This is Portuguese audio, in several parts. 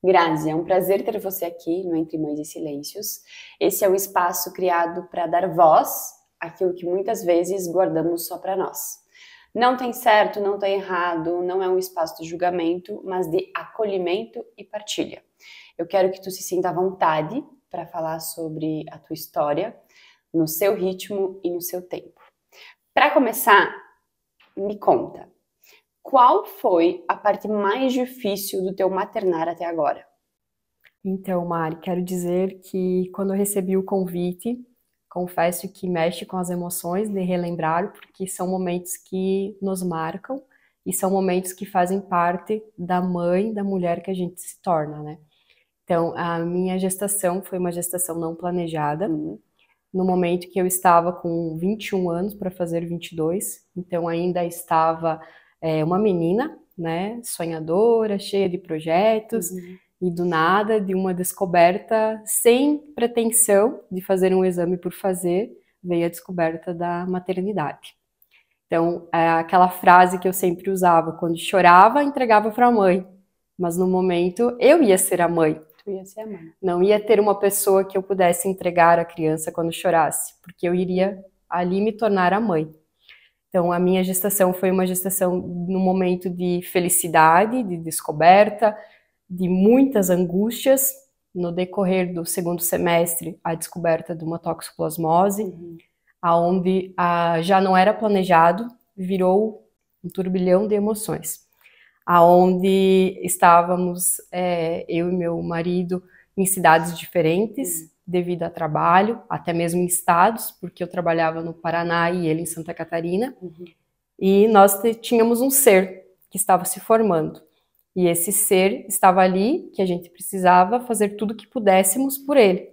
Grazi, é um prazer ter você aqui no Entre Mães e Silêncios. Esse é um espaço criado para dar voz àquilo que muitas vezes guardamos só para nós. Não tem certo, não tem errado, não é um espaço de julgamento, mas de acolhimento e partilha. Eu quero que tu se sinta à vontade para falar sobre a tua história, no seu ritmo e no seu tempo. Para começar, me conta. Qual foi a parte mais difícil do teu maternar até agora? Então, Mari, quero dizer que quando eu recebi o convite, confesso que mexe com as emoções de relembrar, porque são momentos que nos marcam e são momentos que fazem parte da mãe, da mulher que a gente se torna, né? Então, a minha gestação foi uma gestação não planejada, no momento que eu estava com 21 anos para fazer 22, então ainda estava uma menina, né, sonhadora, cheia de projetos, e do nada, de uma descoberta sem pretensão de fazer um exame por fazer, veio a descoberta da maternidade. Então, é aquela frase que eu sempre usava, quando chorava, entregava para a mãe, mas no momento eu ia ser a mãe. Tu ia ser a mãe. Não ia ter uma pessoa que eu pudesse entregar a criança quando chorasse, porque eu iria ali me tornar a mãe. Então, a minha gestação foi uma gestação num momento de felicidade, de descoberta, de muitas angústias. No decorrer do segundo semestre, a descoberta de uma toxoplasmose, aonde já não era planejado, virou um turbilhão de emoções. Aonde estávamos, eu e meu marido, em cidades diferentes, devido a trabalho, até mesmo em estados, porque eu trabalhava no Paraná e ele em Santa Catarina, e nós tínhamos um ser que estava se formando, e esse ser estava ali, que a gente precisava fazer tudo o que pudéssemos por ele,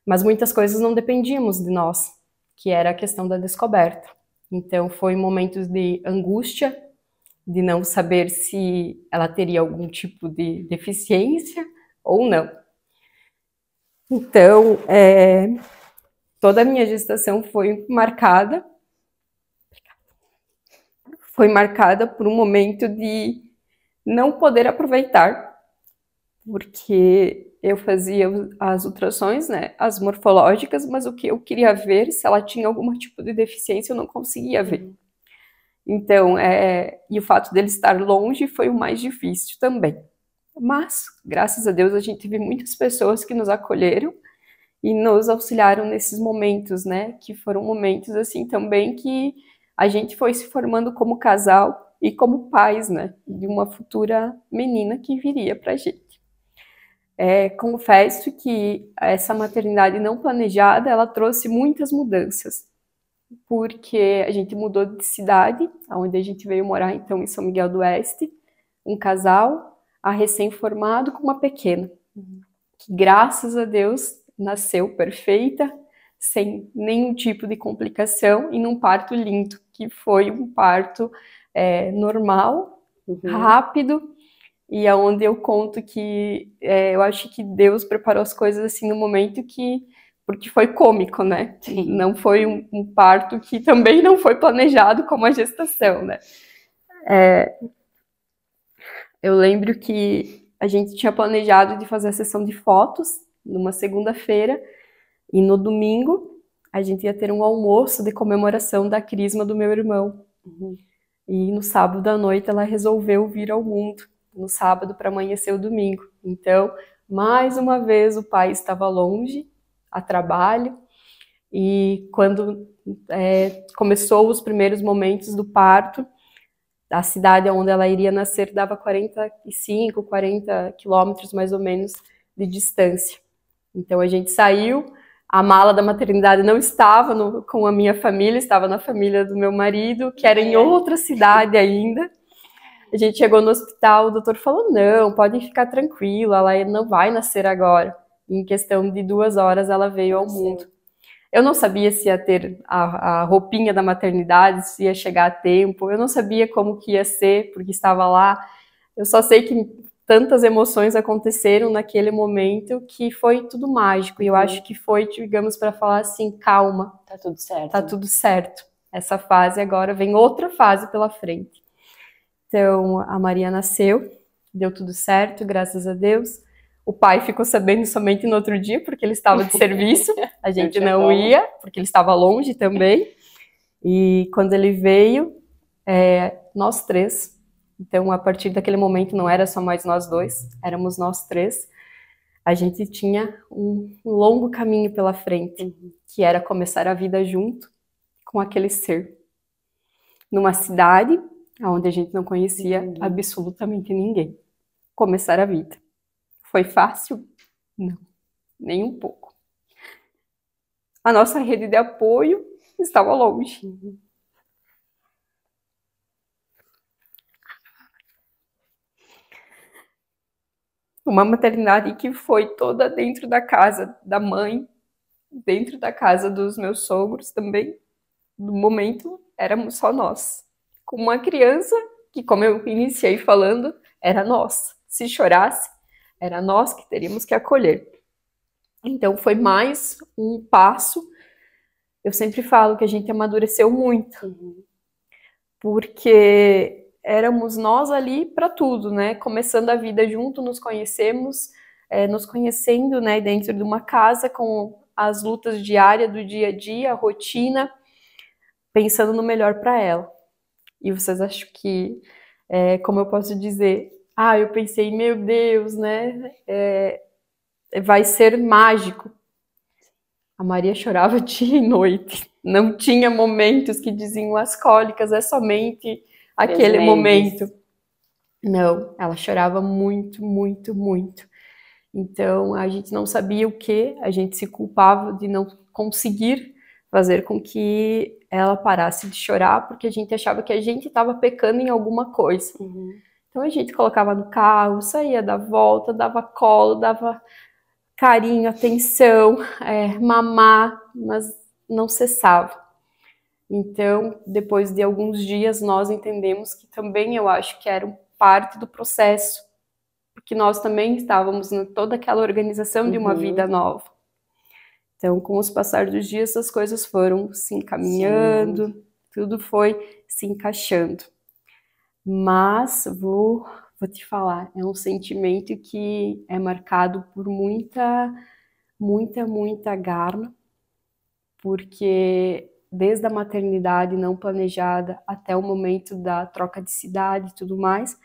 mas muitas coisas não dependíamos de nós, que era a questão da descoberta. Então foi momentos de angústia, de não saber se ela teria algum tipo de deficiência ou não. Então, toda a minha gestação foi marcada por um momento de não poder aproveitar, porque eu fazia as ultrassons, né, as morfológicas, mas o que eu queria ver, se ela tinha algum tipo de deficiência, eu não conseguia ver. Então, e o fato dele estar longe foi o mais difícil também. Mas, graças a Deus, a gente teve muitas pessoas que nos acolheram e nos auxiliaram nesses momentos, né? Que foram momentos, assim, também que a gente foi se formando como casal e como pais, né? De uma futura menina que viria pra gente. Confesso que essa maternidade não planejada, ela trouxe muitas mudanças. Porque a gente mudou de cidade, onde a gente veio morar, então, em São Miguel do Oeste, um casal, recém-formado com uma pequena, que graças a Deus nasceu perfeita, sem nenhum tipo de complicação e num parto lindo, que foi um parto normal, rápido, e aonde eu conto que eu acho que Deus preparou as coisas assim no momento porque foi cômico, né? Sim. Não foi um parto que também não foi planejado como a gestação, né? Eu lembro que a gente tinha planejado de fazer a sessão de fotos numa segunda-feira e no domingo a gente ia ter um almoço de comemoração da crisma do meu irmão. E no sábado à noite ela resolveu vir ao mundo, no sábado para amanhecer o domingo. Então, mais uma vez o pai estava longe, a trabalho, e quando começou os primeiros momentos do parto, a cidade onde ela iria nascer dava 45, 40 quilômetros mais ou menos de distância. Então a gente saiu, a mala da maternidade não estava com a minha família, estava na família do meu marido, que era em outra cidade ainda. A gente chegou no hospital, o doutor falou, não, podem ficar tranquila, ela não vai nascer agora. E em questão de 2 horas ela veio ao mundo. Eu não sabia se ia ter a roupinha da maternidade, se ia chegar a tempo, eu não sabia como que ia ser, porque estava lá. Eu só sei que tantas emoções aconteceram naquele momento que foi tudo mágico. E eu acho que foi, digamos, para falar assim, calma. Tá tudo certo. Tá tudo certo. Essa fase agora, vem outra fase pela frente. Então, a Maria nasceu, deu tudo certo, graças a Deus. O pai ficou sabendo somente no outro dia, porque ele estava de serviço. A gente não como. ia, porque ele estava longe também. E quando ele veio, nós três. Então, a partir daquele momento, não era só mais nós dois, éramos nós três. A gente tinha um longo caminho pela frente, que era começar a vida junto com aquele ser. Numa cidade onde a gente não conhecia absolutamente ninguém. Começar a vida. Foi fácil? Não, nem um pouco. A nossa rede de apoio estava longe. Uma maternidade que foi toda dentro da casa da mãe, dentro da casa dos meus sogros também. No momento, éramos só nós. Com uma criança que, como eu iniciei falando, era nós. Se chorasse, era nós que teríamos que acolher. Então, foi mais um passo. Eu sempre falo que a gente amadureceu muito. Porque éramos nós ali para tudo, né? Começando a vida junto, nos conhecendo, né? Dentro de uma casa com as lutas diárias do dia a dia, a rotina, pensando no melhor para ela. E vocês acham que, como eu posso dizer, eu pensei, meu Deus, né? Vai ser mágico. A Maria chorava dia e noite. Não tinha momentos que diziam as cólicas, é somente aquele momento. Não, ela chorava muito, muito, muito. Então, a gente não sabia o que, a gente se culpava de não conseguir fazer com que ela parasse de chorar, porque a gente achava que a gente estava pecando em alguma coisa. Então, a gente colocava no carro, saía da volta, dava colo, dava carinho, atenção, mamar, mas não cessava. Então, depois de alguns dias, nós entendemos que também eu acho que era parte do processo, porque nós também estávamos em toda aquela organização de uma vida nova. Então, com os passar dos dias, as coisas foram se encaminhando, tudo foi se encaixando. Mas vou te falar, é um sentimento que é marcado por muita, muita, muita garra, porque desde a maternidade não planejada até o momento da troca de cidade e tudo mais,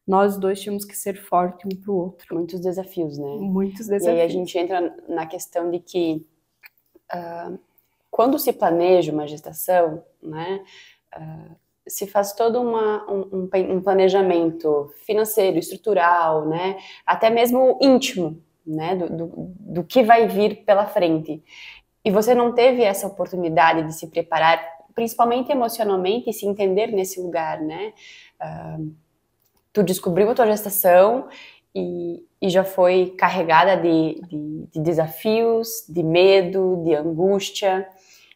nós dois tínhamos que ser fortes um pro outro. Muitos desafios, né? Muitos desafios. E aí a gente entra na questão de que quando se planeja uma gestação, né, se faz todo um planejamento financeiro, estrutural, né, até mesmo íntimo, né, do que vai vir pela frente. E você não teve essa oportunidade de se preparar, principalmente emocionalmente, e se entender nesse lugar, né? Tu descobriu a tua gestação e já foi carregada de desafios, de medo, de angústia,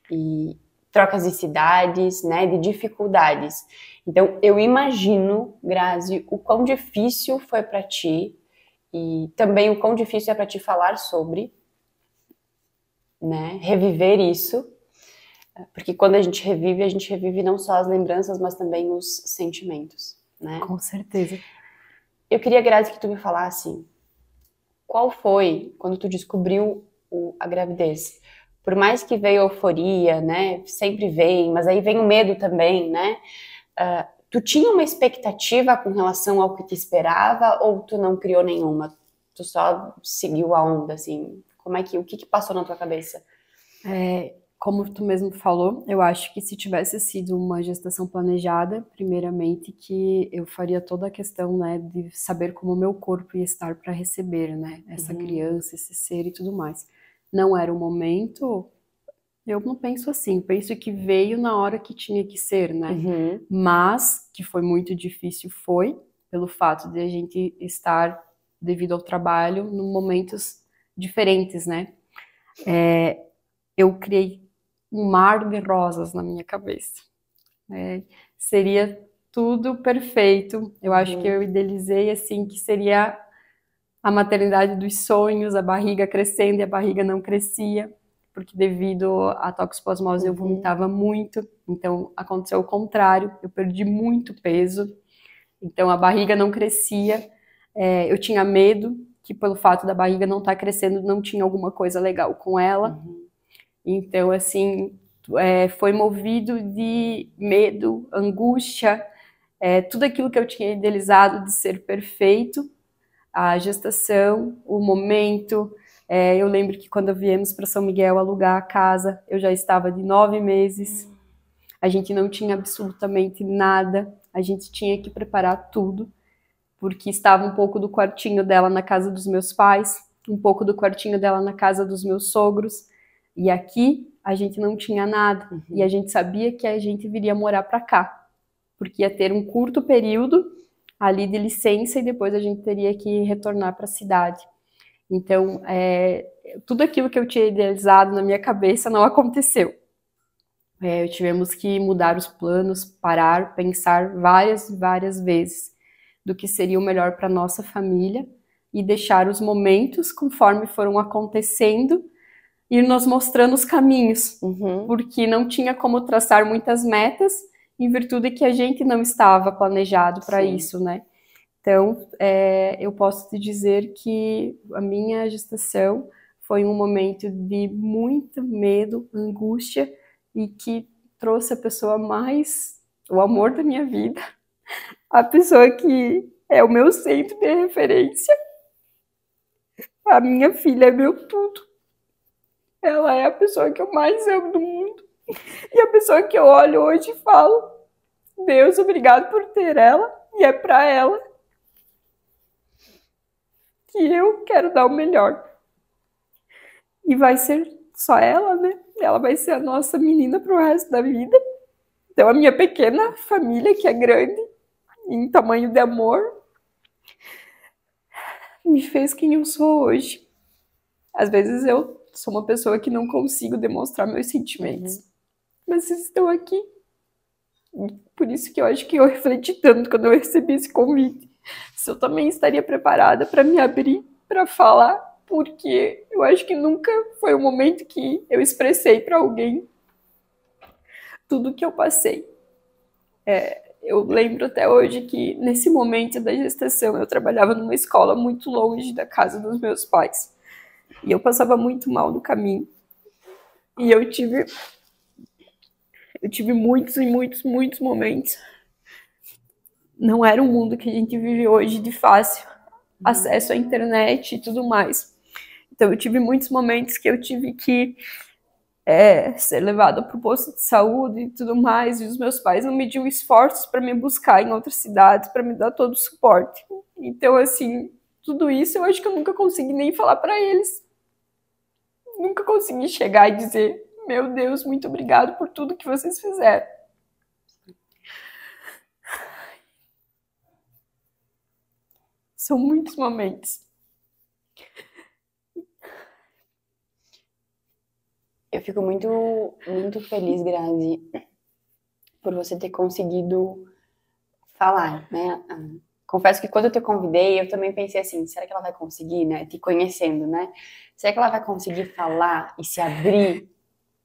e trocas de cidades, né? De dificuldades. Então, eu imagino, Grazi, o quão difícil foi para ti e também o quão difícil é para ti falar sobre, né, reviver isso, porque quando a gente revive não só as lembranças, mas também os sentimentos, né? Com certeza. Eu queria, Grazi, que tu me falasse qual foi, quando tu descobriu a gravidez, por mais que veio a euforia, né, sempre vem, mas aí vem o medo também, né, tu tinha uma expectativa com relação ao que te esperava ou tu não criou nenhuma? Tu só seguiu a onda, assim? O que passou na tua cabeça? Como tu mesmo falou, eu acho que se tivesse sido uma gestação planejada, primeiramente que eu faria toda a questão, né, de saber como o meu corpo ia estar para receber, né, essa criança, esse ser e tudo mais. Não era o momento, eu não penso assim, penso que veio na hora que tinha que ser, né, mas que foi muito difícil foi, pelo fato de a gente estar, devido ao trabalho, em momentos diferentes, né. Eu criei um mar de rosas na minha cabeça. Seria tudo perfeito. Eu acho que eu idealizei assim que seria a maternidade dos sonhos, a barriga crescendo e a barriga não crescia, porque devido à toxoplasmose eu vomitava muito. Então aconteceu o contrário, eu perdi muito peso. Então a barriga não crescia. Eu tinha medo que pelo fato da barriga não estar crescendo, não tinha alguma coisa legal com ela. Então, assim, foi movido de medo, angústia, tudo aquilo que eu tinha idealizado de ser perfeito, a gestação, o momento. Eu lembro que quando viemos para São Miguel alugar a casa, eu já estava de 9 meses. A gente não tinha absolutamente nada, a gente tinha que preparar tudo, porque estava um pouco do quartinho dela na casa dos meus pais, um pouco do quartinho dela na casa dos meus sogros, e aqui a gente não tinha nada, e a gente sabia que a gente viria morar para cá, porque ia ter um curto período ali de licença e depois a gente teria que retornar para a cidade. Então, tudo aquilo que eu tinha idealizado na minha cabeça não aconteceu. Tivemos que mudar os planos, parar, pensar várias vezes do que seria o melhor para nossa família e deixar os momentos, conforme foram acontecendo, ir nos mostrando os caminhos, porque não tinha como traçar muitas metas, em virtude que a gente não estava planejado para isso, né? Então, eu posso te dizer que a minha gestação foi um momento de muito medo, angústia, e que trouxe a pessoa mais, o amor da minha vida, a pessoa que é o meu centro de referência. A minha filha é meu tudo. Ela é a pessoa que eu mais amo do mundo. E a pessoa que eu olho hoje e falo, Deus, obrigado por ter ela, e é pra ela que eu quero dar o melhor. E vai ser só ela, né? Ela vai ser a nossa menina pro resto da vida. Então a minha pequena família, que é grande, em tamanho de amor, me fez quem eu sou hoje. Às vezes eu sou uma pessoa que não consigo demonstrar meus sentimentos. Mas vocês estão aqui. Por isso que eu acho que eu refleti tanto quando eu recebi esse convite. Se eu também estaria preparada para me abrir, para falar, porque eu acho que nunca foi um momento que eu expressei para alguém tudo que eu passei. Eu lembro até hoje que nesse momento da gestação eu trabalhava numa escola muito longe da casa dos meus pais. E eu passava muito mal no caminho. E eu tive muitos momentos. Não era um mundo que a gente vive hoje de fácil acesso à internet e tudo mais. Então eu tive muitos momentos que eu tive que ser levada para o posto de saúde e tudo mais, e os meus pais não mediam esforços para me buscar em outras cidades, para me dar todo o suporte. Então, assim, tudo isso eu acho que eu nunca consegui nem falar para eles. Nunca consegui chegar e dizer, meu Deus, muito obrigado por tudo que vocês fizeram. São muitos momentos. Eu fico muito feliz, Grazi, por você ter conseguido falar, né? Confesso que quando eu te convidei, eu também pensei assim, será que ela vai conseguir, né? Te conhecendo, né? Será que ela vai conseguir falar e se abrir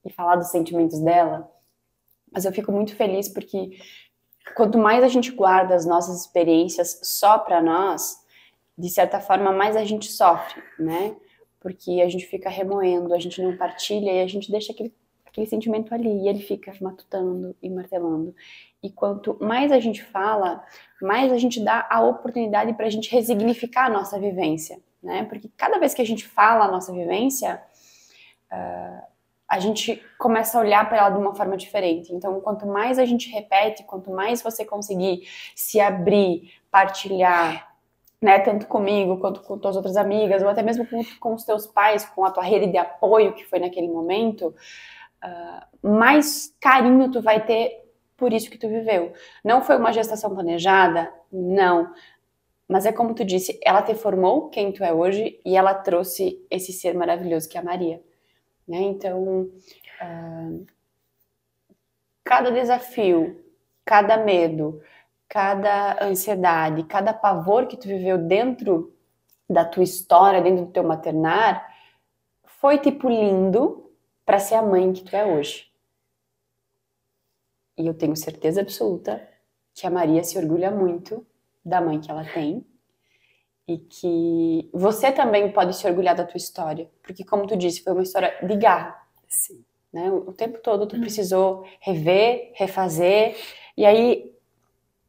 e falar dos sentimentos dela? Mas eu fico muito feliz porque quanto mais a gente guarda as nossas experiências só pra nós, de certa forma, mais a gente sofre, né? Porque a gente fica remoendo, a gente não partilha e a gente deixa aquele sentimento ali e ele fica matutando e martelando. E quanto mais a gente fala, mais a gente dá a oportunidade para a gente resignificar a nossa vivência, né? Porque cada vez que a gente fala a nossa vivência, a gente começa a olhar para ela de uma forma diferente. Então, quanto mais a gente repete, quanto mais você conseguir se abrir, partilhar, né, tanto comigo quanto com tuas outras amigas, ou até mesmo com os teus pais, com a tua rede de apoio que foi naquele momento, mais carinho tu vai ter por isso que tu viveu. Não foi uma gestação planejada? Não. Mas é como tu disse, ela te formou quem tu é hoje e ela trouxe esse ser maravilhoso que é a Maria. Né? Então, cada desafio, cada medo, cada ansiedade, cada pavor que tu viveu dentro da tua história, dentro do teu maternar, foi te pulindo para ser a mãe que tu é hoje. E eu tenho certeza absoluta que a Maria se orgulha muito da mãe que ela tem e que você também pode se orgulhar da tua história, porque como tu disse, foi uma história de garra. Sim. Né? O tempo todo tu precisou rever, refazer, e aí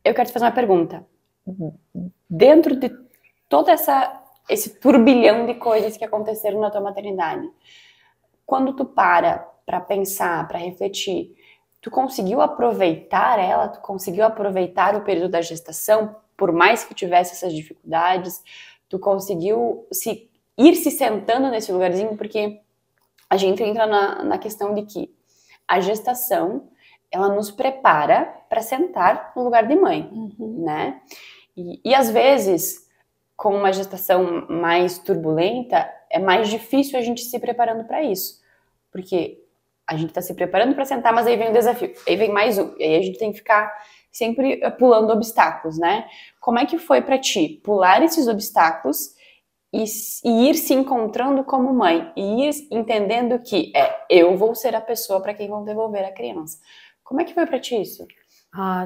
eu quero te fazer uma pergunta. Dentro de todo esse turbilhão de coisas que aconteceram na tua maternidade, quando tu para pensar, para refletir, tu conseguiu aproveitar ela? Tu conseguiu aproveitar o período da gestação, por mais que tivesse essas dificuldades? Tu conseguiu ir se sentando nesse lugarzinho? Porque a gente entra na questão de que a gestação, ela nos prepara para sentar no lugar de mãe, né? E às vezes, com uma gestação mais turbulenta, é mais difícil a gente se preparando para isso. Porque a gente está se preparando para sentar, mas aí vem o desafio, aí vem mais um. E aí a gente tem que ficar sempre pulando obstáculos, né? Como é que foi para ti pular esses obstáculos e ir se encontrando como mãe, e ir entendendo que eu vou ser a pessoa para quem vão devolver a criança? Como é que foi para ti isso?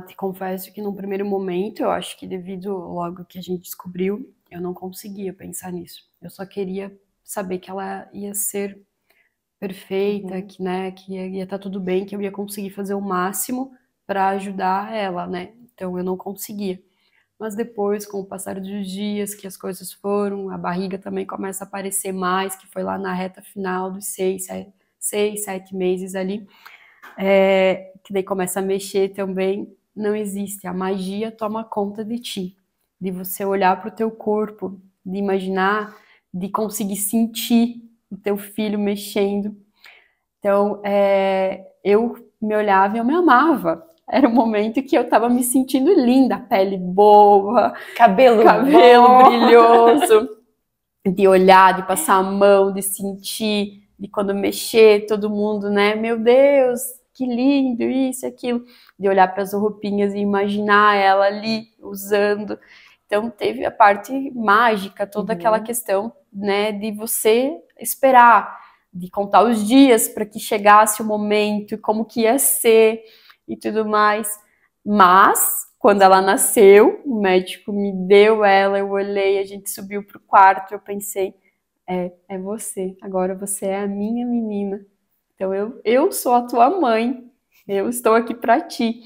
Te confesso que num primeiro momento, eu acho que devido logo que a gente descobriu, eu não conseguia pensar nisso. Eu só queria saber que ela ia ser perfeita, que, né, que ia estar tudo bem, que eu ia conseguir fazer o máximo para ajudar ela, né? Então eu não conseguia. Mas depois, com o passar dos dias, que as coisas foram, a barriga também começa a aparecer mais, que foi lá na reta final dos 7 meses ali, que daí começa a mexer também. Não existe, a magia toma conta de ti, de você olhar para o teu corpo, de imaginar, de conseguir sentir o teu filho mexendo. Então, eu me olhava e eu me amava. Era um momento que eu estava me sentindo linda, pele boa, cabelo brilhoso, de olhar, de passar a mão, de sentir, de quando mexer, todo mundo, né? Meu Deus, que lindo, isso, aquilo. De olhar para as roupinhas e imaginar ela ali usando. Então, teve a parte mágica, toda aquela questão, né, de você esperar, de contar os dias para que chegasse o momento, como que ia ser e tudo mais. Mas, quando ela nasceu, o médico me deu ela, eu olhei, a gente subiu pro quarto, eu pensei, é você, agora você é a minha menina. Então, eu sou a tua mãe, eu estou aqui para ti.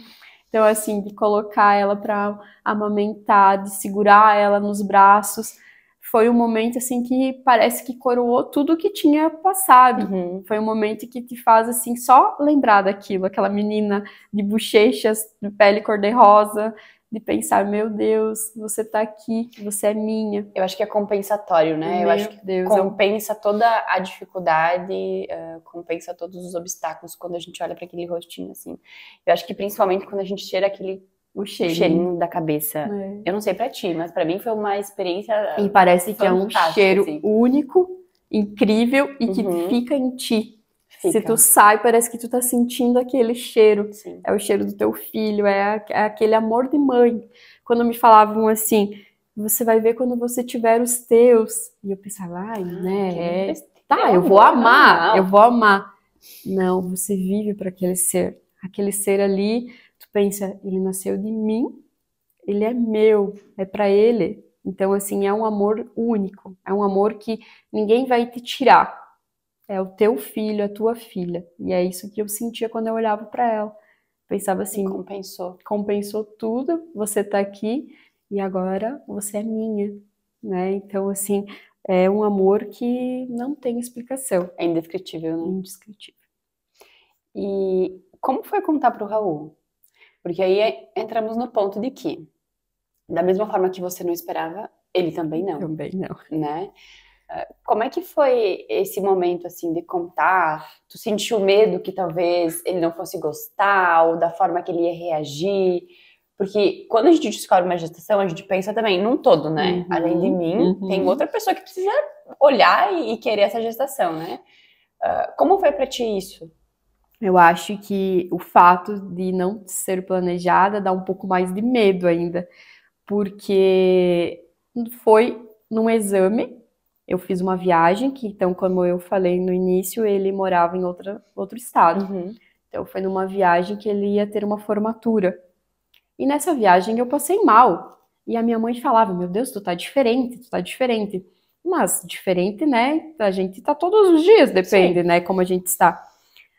Então, assim, de colocar ela para amamentar, de segurar ela nos braços, foi um momento, assim, que parece que coroou tudo que tinha passado. Foi um momento que te faz, assim, só lembrar daquilo, aquela menina de bochechas, de pele cor-de-rosa, de pensar, meu Deus, você tá aqui, você é minha. Eu acho que é compensatório, né? Eu acho que compensa toda a dificuldade, compensa todos os obstáculos quando a gente olha para aquele rostinho, assim. Eu acho que principalmente quando a gente cheira o cheirinho da cabeça. Eu não sei pra ti, mas pra mim foi uma experiência e parece que é um cheiro assim, único, incrível e que fica em ti. Se tu sai, parece que tu tá sentindo aquele cheiro. Sim. É o cheiro do teu filho, é aquele amor de mãe. Quando me falavam assim, você vai ver quando você tiver os teus. E eu pensava, né, eu vou amar, eu vou amar. Não, você vive para aquele ser. Aquele ser ali, tu pensa, ele nasceu de mim, ele é meu, é para ele. Então, assim, é um amor único, é um amor que ninguém vai te tirar. É o teu filho, a tua filha. E é isso que eu sentia quando eu olhava para ela. Pensava assim, compensou tudo, você tá aqui e agora você é minha, né? Então, assim, é um amor que não tem explicação. É indescritível, né? Indescritível. E como foi contar pro Raul? Porque aí entramos no ponto de que, da mesma forma que você não esperava, ele também não. Também não. Né? Como é que foi esse momento, assim, de contar? Tu sentiu medo que talvez ele não fosse gostar, ou da forma que ele ia reagir? Porque quando a gente descobre uma gestação, a gente pensa também num todo, né? Além de mim, tem outra pessoa que precisa olhar e querer essa gestação, né? Como foi pra ti isso? Eu acho que o fato de não ser planejada dá um pouco mais de medo ainda, porque foi num exame, eu fiz uma viagem, que então, como eu falei no início, ele morava em outro estado. Então foi numa viagem que ele ia ter uma formatura. E nessa viagem eu passei mal. E a minha mãe falava, meu Deus, tu tá diferente, tu tá diferente. Mas diferente, né? A gente tá todos os dias, depende, Sim. né? Como a gente está.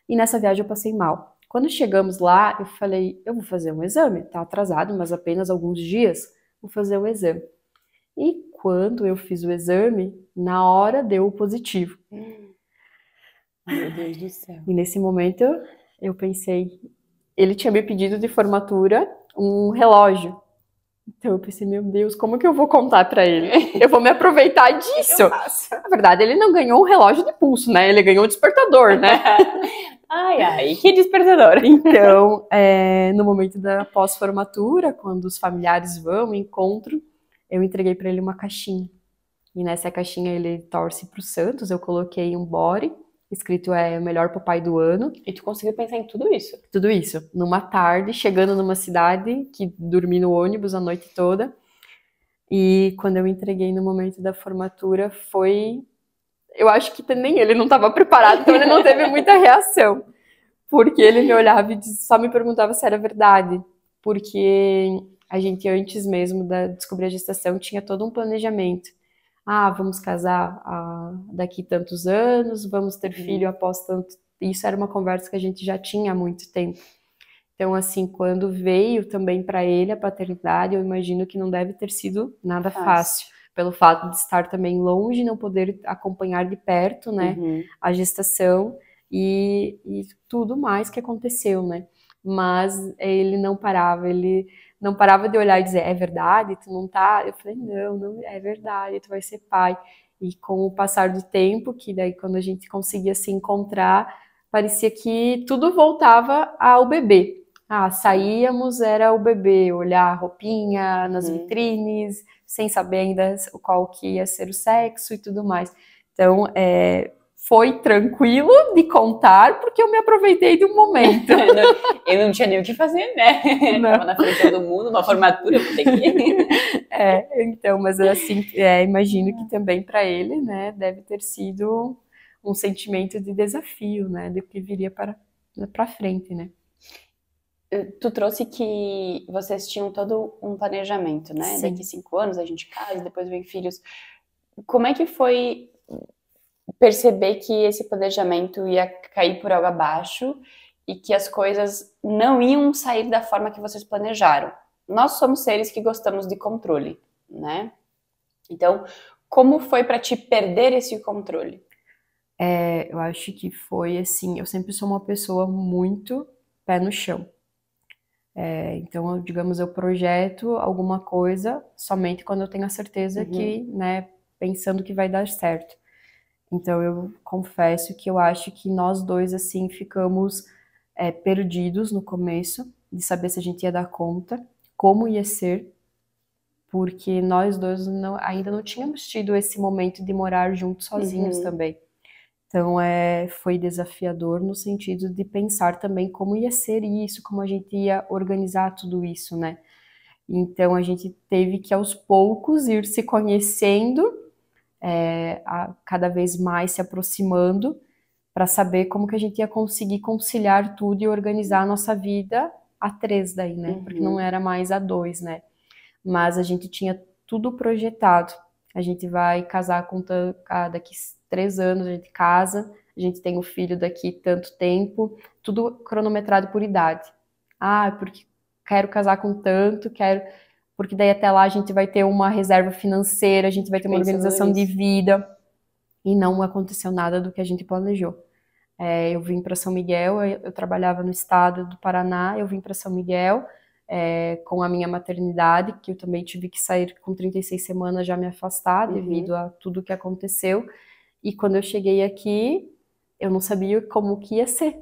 E nessa viagem eu passei mal. Quando chegamos lá, eu falei, eu vou fazer um exame. Tá atrasado, mas apenas alguns dias. Vou fazer o exame. E quando eu fiz o exame, na hora deu positivo. Meu Deus do céu. E nesse momento eu pensei, ele tinha me pedido de formatura um relógio. Então eu pensei, meu Deus, como que eu vou contar pra ele? Eu vou me aproveitar disso. Na verdade, ele não ganhou um relógio de pulso, né? Ele ganhou um despertador, né? Ai, ai, que despertador. Então, no momento da pós-formatura, quando os familiares vão ao encontro, eu entreguei pra ele uma caixinha. E nessa caixinha ele torce pro Santos, eu coloquei um body, escrito o melhor papai do ano. E tu conseguiu pensar em tudo isso? Tudo isso, numa tarde, chegando numa cidade, que dormi no ônibus a noite toda. E quando eu entreguei no momento da formatura, foi... Eu acho que nem ele não estava preparado, então ele não teve muita reação. Porque ele me olhava e só me perguntava se era verdade. Porque a gente, antes mesmo de descobrir a gestação, tinha todo um planejamento. Ah, vamos casar daqui tantos anos, vamos ter filho após tanto... Isso era uma conversa que a gente já tinha há muito tempo. Então, assim, quando veio também para ele a paternidade, eu imagino que não deve ter sido nada fácil, pelo fato de estar também longe, não poder acompanhar de perto, né, a gestação e tudo mais que aconteceu, né. Mas ele não parava de olhar e dizer, é verdade, tu não tá? Eu falei, não é verdade, tu vai ser pai. E com o passar do tempo, que daí quando a gente conseguia se encontrar, parecia que tudo voltava ao bebê. Ah, saíamos, era o bebê, olhar a roupinha nas vitrines, sem saber ainda qual que ia ser o sexo e tudo mais. Então, foi tranquilo de contar, porque eu me aproveitei de um momento. Eu não tinha nem o que fazer, né? Tava na frente de todo mundo, uma formatura, eu vou ter que ir. Então, mas assim, imagino que também para ele, né, deve ter sido um sentimento de desafio, né, do que viria para frente, né. Tu trouxe que vocês tinham todo um planejamento, né? Sim. Daqui 5 anos a gente casa, depois vem filhos. Como é que foi perceber que esse planejamento ia cair por água abaixo e que as coisas não iam sair da forma que vocês planejaram? Nós somos seres que gostamos de controle, né? Então, como foi para te perder esse controle? Eu acho que foi assim, eu sempre sou uma pessoa muito pé no chão. Então, digamos, eu projeto alguma coisa somente quando eu tenho a certeza que, né, pensando que vai dar certo. Então, eu confesso que eu acho que nós dois, assim, ficamos perdidos no começo, de saber se a gente ia dar conta, como ia ser, porque nós dois ainda não tínhamos tido esse momento de morar juntos sozinhos também. Então, foi desafiador no sentido de pensar também como ia ser isso, como a gente ia organizar tudo isso, né? Então, a gente teve que, aos poucos, ir se conhecendo, cada vez mais se aproximando, para saber como que a gente ia conseguir conciliar tudo e organizar a nossa vida a três daí, né? Porque não era mais a dois, né? Mas a gente tinha tudo projetado. A gente vai casar daqui 3 anos, a gente casa, a gente tem o filho daqui tanto tempo, tudo cronometrado por idade. Ah, porque quero casar com tanto, porque daí até lá a gente vai ter uma reserva financeira, a gente vai ter uma organização de vida, e não aconteceu nada do que a gente planejou. Eu vim para São Miguel, eu trabalhava no estado do Paraná, eu vim para São Miguel, com a minha maternidade, que eu também tive que sair com 36 semanas já me afastar devido a tudo que aconteceu. E quando eu cheguei aqui, eu não sabia como que ia ser.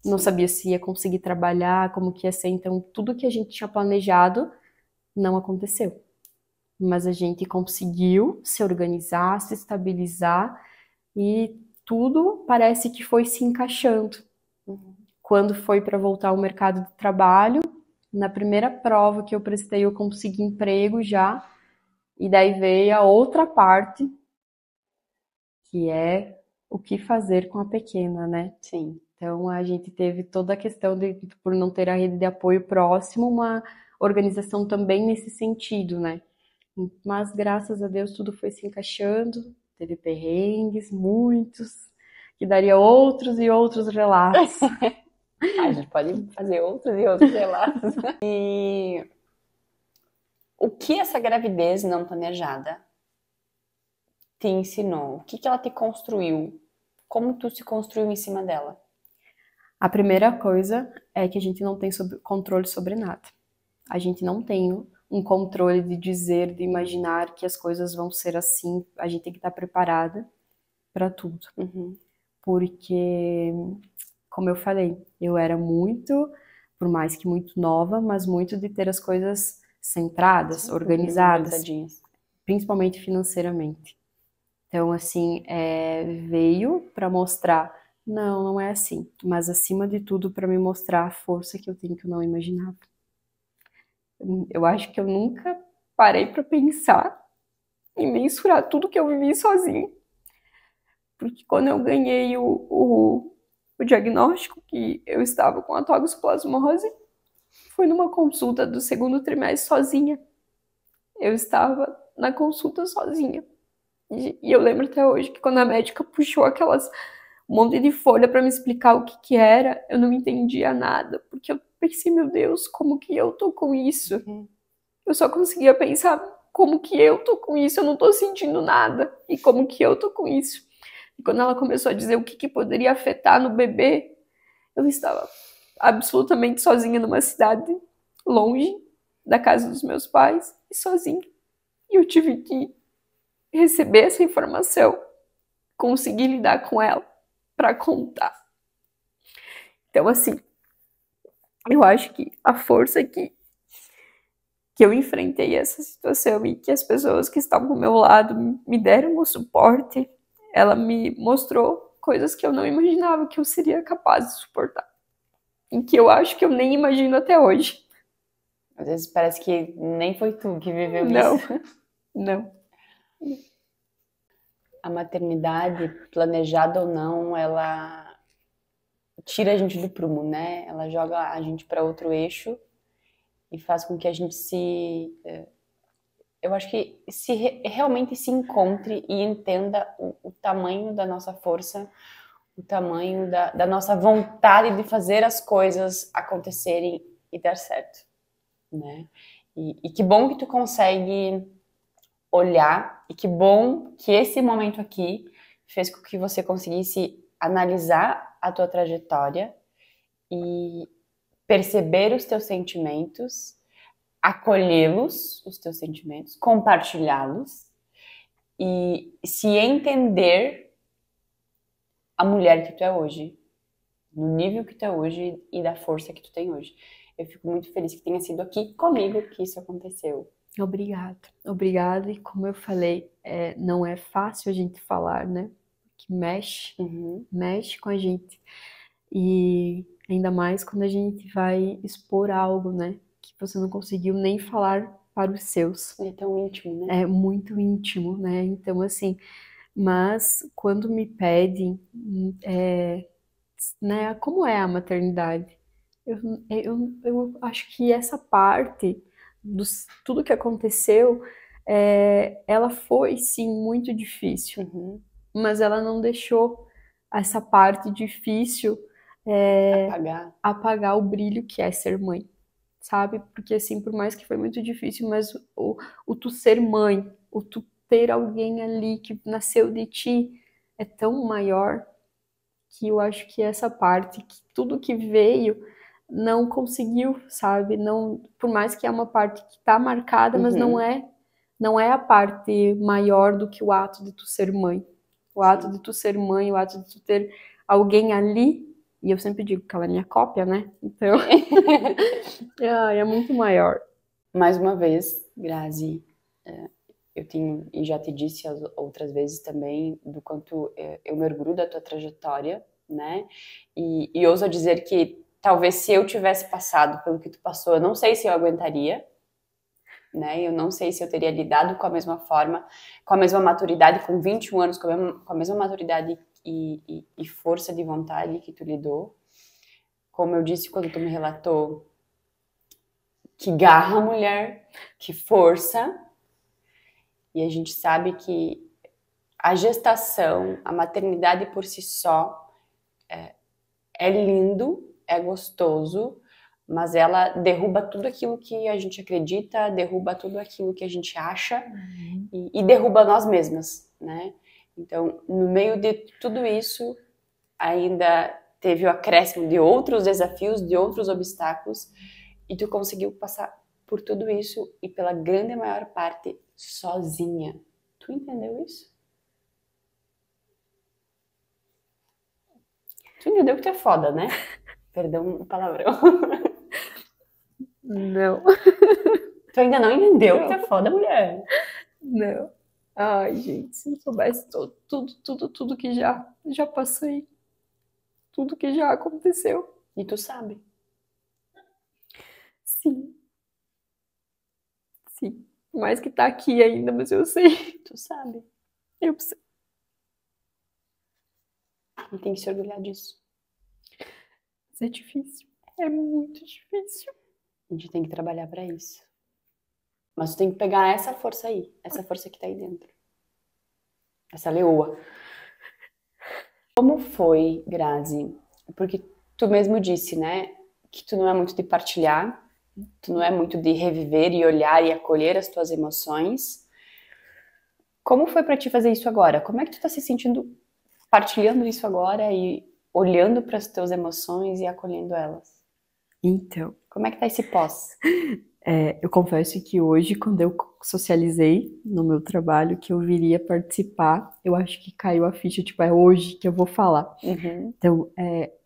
Não sabia se ia conseguir trabalhar, como que ia ser. Então, tudo que a gente tinha planejado não aconteceu. Mas a gente conseguiu se organizar, se estabilizar e tudo parece que foi se encaixando. Quando foi para voltar ao mercado de trabalho, na primeira prova que eu prestei, eu consegui emprego já, e daí veio a outra parte, que é o que fazer com a pequena, né? Sim. Então, a gente teve toda a questão de, por não ter a rede de apoio próximo, organização também nesse sentido, né? Mas graças a Deus tudo foi se encaixando, teve perrengues, muitos, que daria outros e outros relatos. A gente pode fazer outros e outros relatos. E o que essa gravidez não planejada te ensinou? O que ela te construiu? Como tu se construiu em cima dela? A primeira coisa é que a gente não tem controle sobre nada. A gente não tem um controle de dizer, de imaginar que as coisas vão ser assim. A gente tem que estar preparada para tudo. Porque, como eu falei, eu era muito, por mais que muito nova, mas muito de ter as coisas centradas, organizadas, principalmente financeiramente. Então, assim, veio para mostrar, não é assim, mas acima de tudo para me mostrar a força que eu tenho que eu não imaginava. Eu acho que eu nunca parei para pensar e mensurar tudo que eu vivi sozinha. Porque quando eu ganhei o diagnóstico que eu estava com a toxoplasmose, foi numa consulta do segundo trimestre sozinha. Eu estava na consulta sozinha. E eu lembro até hoje que quando a médica puxou aquelas monte de folha para me explicar o que era, eu não entendia nada, porque eu pensei, meu Deus, como que eu tô com isso? Eu só conseguia pensar, como que eu tô com isso? Eu não tô sentindo nada. E como que eu tô com isso? E quando ela começou a dizer o que poderia afetar no bebê, eu estava absolutamente sozinha numa cidade longe da casa dos meus pais e sozinha. E eu tive que receber essa informação, conseguir lidar com ela para contar. Então, assim, eu acho que a força que eu enfrentei essa situação e que as pessoas que estavam do meu lado me deram o suporte, ela me mostrou coisas que eu não imaginava que eu seria capaz de suportar. E que eu acho que eu nem imagino até hoje. Às vezes parece que nem foi tu que viveu isso. Não. A maternidade, planejada ou não, ela tira a gente do prumo, né? Ela joga a gente para outro eixo e faz com que a gente eu acho que realmente se encontre e entenda o tamanho da nossa força, o tamanho da nossa vontade de fazer as coisas acontecerem e dar certo, né? E que bom que tu consegue olhar, e que bom que esse momento aqui fez com que você conseguisse analisar a tua trajetória e perceber os teus sentimentos, acolhê-los, os teus sentimentos, compartilhá-los e se entender a mulher que tu é hoje, no nível que tu é hoje e da força que tu tem hoje. Eu fico muito feliz que tenha sido aqui comigo que isso aconteceu. Obrigada. E como eu falei, não é fácil a gente falar, né? Que mexe com a gente. E ainda mais quando a gente vai expor algo, né? Que você não conseguiu nem falar para os seus. É tão íntimo, né? É muito íntimo, né? Então, assim, mas quando me pedem, né? Como é a maternidade? Eu acho que essa parte tudo que aconteceu, ela foi sim muito difícil, mas ela não deixou essa parte difícil apagar o brilho que é ser mãe, sabe? Porque assim, por mais que foi muito difícil, mas o tu ser mãe, o tu ter alguém ali que nasceu de ti é tão maior que eu acho que essa parte, que tudo que veio não conseguiu, sabe? Não, por mais que é uma parte que está marcada, mas não é a parte maior do que o ato de tu ser mãe. O ato de tu ser mãe, o ato de tu ter alguém ali, e eu sempre digo que ela é minha cópia, né? Então, é muito maior. Mais uma vez, Grazi, eu tenho, e já te disse outras vezes também, do quanto eu me orgulho da tua trajetória, né? E ouso dizer que talvez se eu tivesse passado pelo que tu passou, eu não sei se eu aguentaria, né? Eu não sei se eu teria lidado com a mesma forma, com a mesma maturidade, com 21 anos, com a mesma maturidade e força de vontade que tu lidou. Como eu disse quando tu me relatou, que garra a mulher, que força. E a gente sabe que a gestação, a maternidade por si só é lindo, é gostoso, mas ela derruba tudo aquilo que a gente acredita, derruba tudo aquilo que a gente acha e derruba nós mesmas, né? Então, no meio de tudo isso, ainda teve o acréscimo de outros desafios, de outros obstáculos, e tu conseguiu passar por tudo isso e pela grande maior parte sozinha. Tu entendeu isso? Tu entendeu que tu é foda, né? Perdão o palavrão. Não, Tu ainda não entendeu que tu é foda, mulher. não. Ai, gente, se eu soubesse tudo que já passei, tudo que já aconteceu. E tu sabe. Sim, sim. Mais que tá aqui ainda, mas eu sei. Tu sabe. Eu sei. E tem que se orgulhar disso. Mas é difícil. É muito difícil. A gente tem que trabalhar pra isso. Mas tu tem que pegar essa força aí. Essa força que tá aí dentro. Essa leoa. Como foi, Grazi? Porque tu mesmo disse, né? Que tu não é muito de partilhar. Tu não é muito de reviver e olhar e acolher as tuas emoções. Como foi pra ti fazer isso agora? Como é que tu tá se sentindo partilhando isso agora e olhando para as tuas emoções e acolhendo elas? Então, Como é que tá esse pós? eu confesso que hoje, quando eu socializei no meu trabalho que eu viria participar, eu acho que caiu a ficha, tipo, é hoje que eu vou falar. Uhum. Então,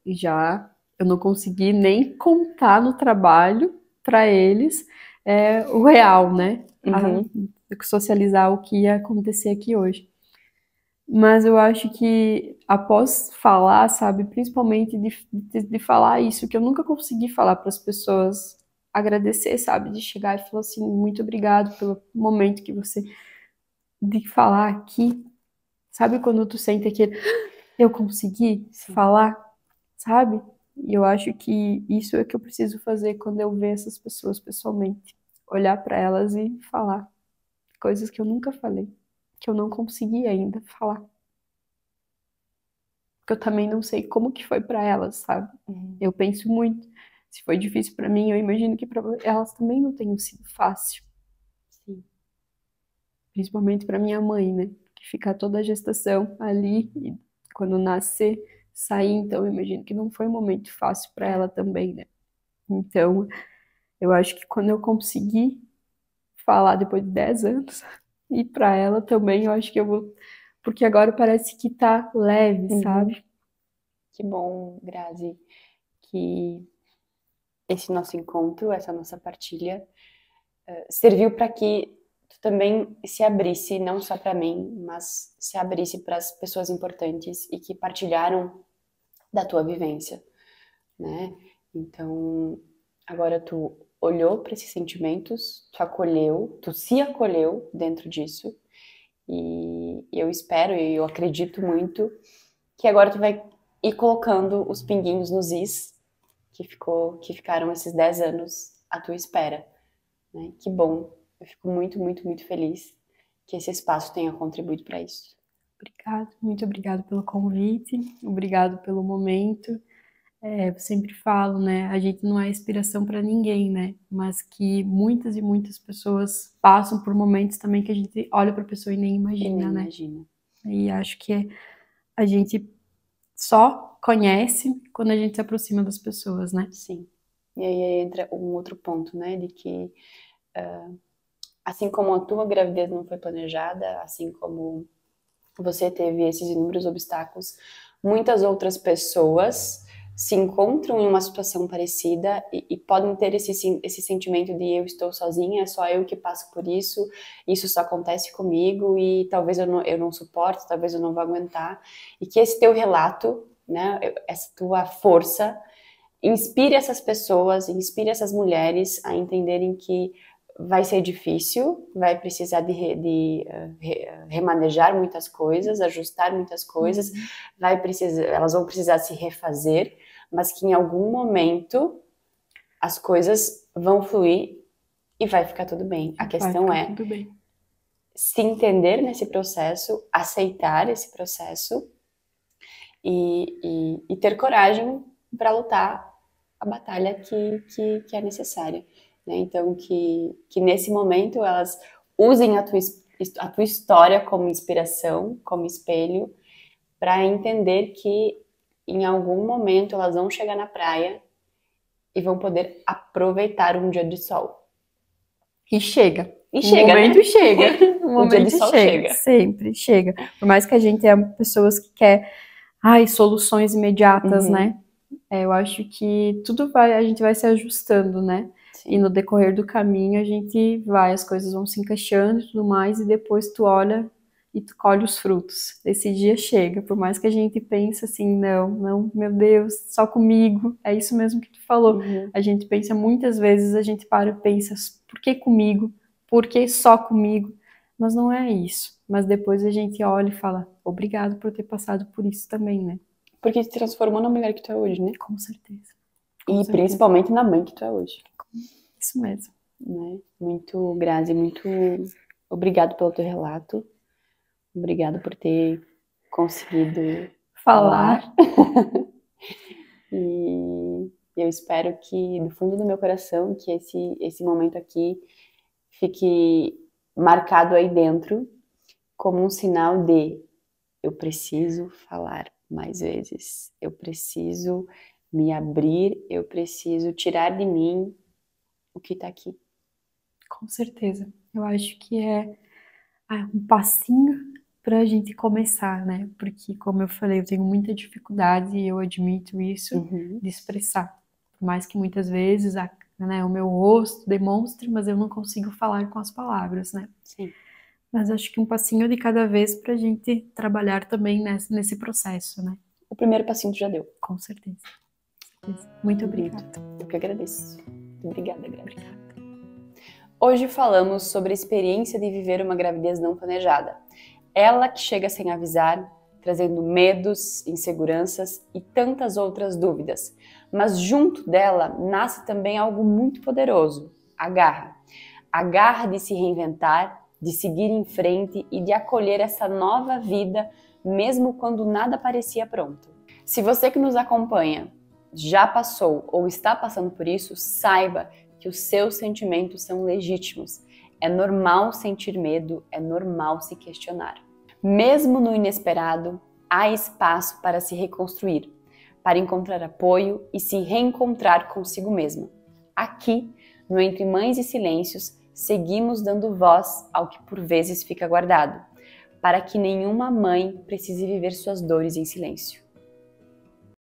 já eu não consegui nem contar no trabalho para eles o real, né? Uhum. Socializar o que ia acontecer aqui hoje. Mas eu acho que após falar, sabe, principalmente de falar isso, que eu nunca consegui falar para as pessoas, agradecer, sabe, de chegar e falar assim, muito obrigado pelo momento que você, de falar aqui, sabe, quando tu sente aquele, eu consegui Sim. falar, sabe? E eu acho que isso é que eu preciso fazer quando eu ver essas pessoas pessoalmente, olhar para elas e falar coisas que eu nunca falei, que eu não consegui ainda falar. Porque eu também não sei como que foi pra elas, sabe? Uhum. Eu penso muito. Se foi difícil pra mim, eu imagino que pra elas também não tenha sido fácil. Sim. Principalmente pra minha mãe, né? Que ficar toda a gestação ali e quando nascer, sair, então eu imagino que não foi um momento fácil pra ela também, né? Então, eu acho que quando eu conseguir falar depois de 10 anos e pra ela também, eu acho que eu vou, porque agora parece que tá leve, Uhum. sabe? Que bom, Grazi, que esse nosso encontro, essa nossa partilha, serviu para que tu também se abrisse, não só para mim, mas se abrisse para as pessoas importantes e que partilharam da tua vivência, né? Então, agora tu olhou para esses sentimentos, tu acolheu, tu se acolheu dentro disso, e eu espero e eu acredito muito que agora tu vai ir colocando os pinguinhos nos is que ficaram esses 10 anos à tua espera, né? Que bom. Eu fico muito, muito, muito feliz que esse espaço tenha contribuído para isso. Obrigado, muito obrigado pelo convite, obrigado pelo momento. Eu sempre falo, né? A gente não é inspiração para ninguém, né? Mas que muitas e muitas pessoas passam por momentos também que a gente olha para a pessoa e nem imagina, E nem né? imagina. E acho que a gente só conhece quando a gente se aproxima das pessoas, né? Sim. E aí entra um outro ponto, né? De que assim como a tua gravidez não foi planejada, assim como você teve esses inúmeros obstáculos, muitas outras pessoas se encontram em uma situação parecida e podem ter esse sentimento de eu estou sozinha, é só eu que passo por isso só acontece comigo e talvez eu não suporte, talvez eu não vá aguentar. E que esse teu relato, né, essa tua força, inspire essas pessoas, inspire essas mulheres a entenderem que vai ser difícil, vai precisar de remanejar muitas coisas, ajustar muitas coisas, elas vão precisar se refazer, mas que em algum momento as coisas vão fluir e vai ficar tudo bem. A questão Vai é ficar tudo bem. se entender nesse processo, aceitar esse processo e ter coragem para lutar a batalha que é necessária, né? Então, que nesse momento elas usem a tua história como inspiração, como espelho, para entender que em algum momento elas vão chegar na praia e vão poder aproveitar um dia de sol. E chega. E chega, momento né? chega. O dia de sol chega. Sempre chega. Por mais que a gente é pessoas que quer, soluções imediatas, né? Eu acho que a gente vai se ajustando, né? Sim. E no decorrer do caminho as coisas vão se encaixando e tudo mais, e depois tu olha e tu colhe os frutos. Esse dia chega, por mais que a gente pense assim, não, meu Deus, só comigo, é isso mesmo que tu falou. A gente pensa muitas vezes, a gente para e pensa, por que comigo? Por que só comigo? Mas não é isso. Mas depois a gente olha e fala, obrigado por ter passado por isso também, né? Porque te transformou na mulher que tu é hoje, né? Com certeza. E principalmente na mãe que tu é hoje. Isso mesmo. Né? Muito, Grazi, muito obrigado pelo teu relato. Obrigado por ter conseguido falar. E eu espero que, do fundo do meu coração, que esse momento aqui fique marcado aí dentro como um sinal de eu preciso falar mais vezes, eu preciso me abrir, eu preciso tirar de mim o que tá aqui. Com certeza. Eu acho que é um passinho pra gente começar, né? Porque, como eu falei, eu tenho muita dificuldade, e eu admito isso, de expressar. Por mais que muitas vezes o meu rosto demonstre, mas eu não consigo falar com as palavras, né? Sim. Mas acho que um passinho de cada vez pra gente trabalhar também nesse processo, né? O primeiro passinho tu já deu. Com certeza. Muito obrigada. Eu que agradeço. Obrigada, Grazi. Hoje falamos sobre a experiência de viver uma gravidez não planejada. Ela que chega sem avisar, trazendo medos, inseguranças e tantas outras dúvidas. Mas junto dela nasce também algo muito poderoso, a garra. A garra de se reinventar, de seguir em frente e de acolher essa nova vida, mesmo quando nada parecia pronto. Se você que nos acompanha já passou ou está passando por isso, saiba que os seus sentimentos são legítimos. É normal sentir medo, é normal se questionar. Mesmo no inesperado, há espaço para se reconstruir, para encontrar apoio e se reencontrar consigo mesma. Aqui, no Entre Mães e Silêncios, seguimos dando voz ao que por vezes fica guardado, para que nenhuma mãe precise viver suas dores em silêncio.